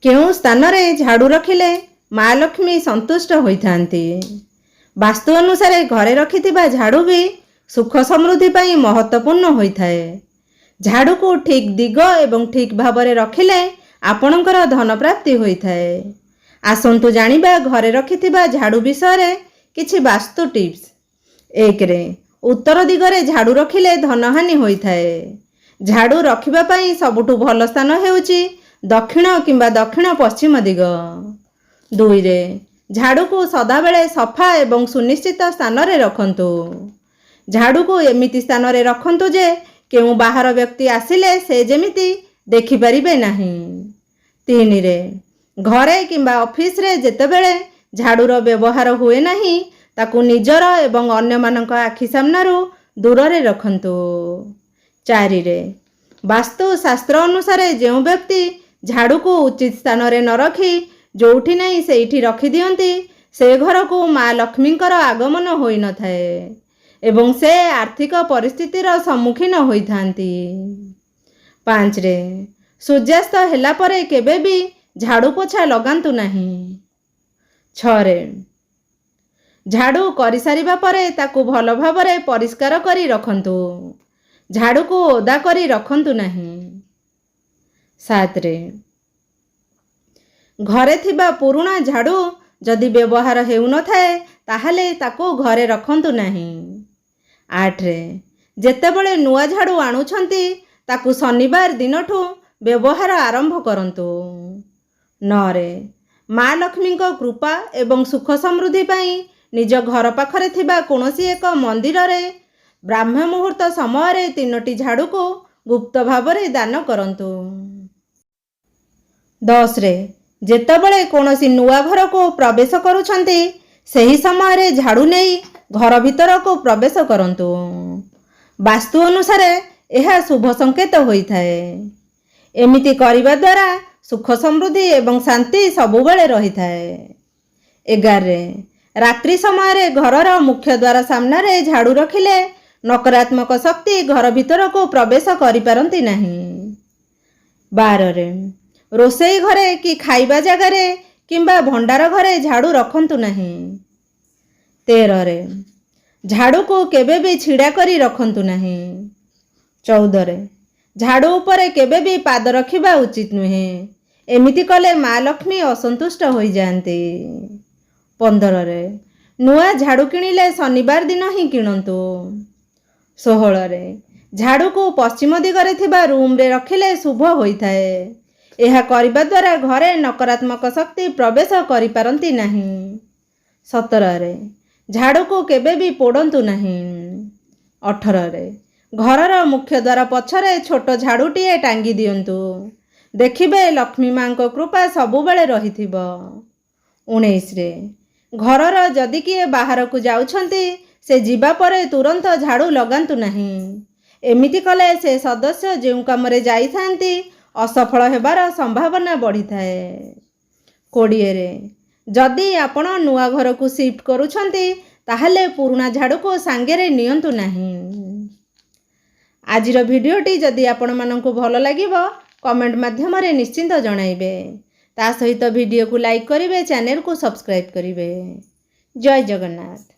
केउं स्थान रे झाड़ू रखिले माँ लक्ष्मी संतुष्ट होइथांती। वास्तु अनुसार घरे रखिथिबा झाड़ू भी सुख समृद्धि पाई महत्वपूर्ण होइथाए। झाड़ू को ठीक दिग एवं ठीक भावरे रखिले आपणकर धन प्राप्ति होइथाए। आसंतु जानिबा घरे रखिथिबा झाड़ू विषय किछि वास्तु टिप्स। 1 रे उत्तर दिगरे झाड़ू रखिले धनहानि होइथाए। झाड़ू रखिबा पाई सबुठु भल स्थान हेउची दक्षिण किंबा दक्षिण पश्चिम दिग। 2 रे झाड़ू को सदाबेले सफा एवं सुनिश्चित स्थान रे रखंतु। झाड़ू को एमिति स्थान रे रखंतु जे केउ बाहर व्यक्ति आसिले से जेमिति देखि परिबे नाही। 3 रे घरे किंबा ऑफिस रे जेतेबेले झाड़ू रो व्यवहार हुए नाही ताकू निजर एवं अन्य मानक आखि सामनारू दूर रे रखंतु। 4 रे वास्तु शास्त्र अनुसार जो व्यक्ति झाड़ू को उचित स्थान रे न रखी जोठी नहीं सेठी रखी दियंती से घर को माँ लक्ष्मींकर आगमन होई न थाए एवं से आर्थिक परिस्थितिर सम्मुखीन होइथांती। 5 रे सूर्यास्त हेला परे केबे भी झाड़ू पोछा लगांतु नाही। 6 रे झाड़ू करि सारिबा परे ताकू भल भावरे परिष्कार करी रखंतु। झाड़ू को ओदा करी रखंतु नाही। 7 रे घरे थिबा पुराना झाड़ू जदि व्यवहार हेउ न थाए ताहाले ताकू घरे रखंतु नाही। 8 रे जेतेबेले नुआ झाड़ू आणुछंती ताकू शनिवार दिनठू व्यवहार आरंभ करंतु। 9 रे माँ लक्ष्मी को कृपा एवं सुख समृद्धि पाई निज घर पाखरे थिबा कोनोसी एक मंदिर रे ब्राह्म मुहूर्त समय रे 3टी झाड़ू को गुप्त भावरे दान करंतु। 10 रे जेतेबेले कोनोसी नुआ घर को प्रवेश करुछंती सही समय रे झाड़ू नेई घर भीतर को प्रवेश करंतु। वास्तु अनुसार यह शुभ संकेत होइथाए। एमिति करिबा द्वारा सुख समृद्धि एवं शांति सबुबेले रहिथाए। 11 रे रात्रि समय रे घरर मुख्य द्वार सामना रे झाड़ू रखिले नकारात्मक शक्ति घर भीतर को प्रवेश करि पारंती नाही। 12 रे रोसई घरे कि खाइबा जगह रे किंबा भंडार घरे झाड़ू रखंतु नाही। 13 रे झाड़ू को केबे भी छिड़ा करी रखंतु नाही। 14 रे झाड़ू उपरे केबे भी पाद रखिबा उचित नुहे। एमिति कले माँ लक्ष्मी असंतुष्ट होई जांती। 15 रे नुआ झाड़ू किणिले शनिवार दिन ही किणंतु। 16 रे झाड़ू को पश्चिम दिगरे थिबा रूम रे रखिले शुभ होइथाए। यह करिबा द्वारा घरे नकारात्मक शक्ति प्रवेश करि पारंती नाही। 17 रे झाड़ू को केबे भी पोड़ंतु नाही। 18 रे घरर मुख्य द्वार पछरे छोट झाड़ूटीए टांगी दियंतु। देखिबे लक्ष्मी माँ को कृपा सबुबेले रहिथिबो। 19 रे घरर जदि किए बाहर को जाउछंती से जीवा परे तुरंत झाड़ू लगांतु नाही। एमिति कले से सदस्य जेउ कामरे जाइथांती असफल हेबार संभावना बढ़ी थाए। 20 रे जदि आपण नुआ घर को शिफ्ट करूछंती ताहले पुराना झाड़ू को सांगेरे नियंतु नाही। आजिर भिडियोटी जदि आपण माननकु भल लागिबो कमेंट माध्यम रे निश्चिंत जणाइबे। ता सहित भिडियो को लाइक करिवे, चैनल को सब्सक्राइब करिवे। जय जगन्नाथ।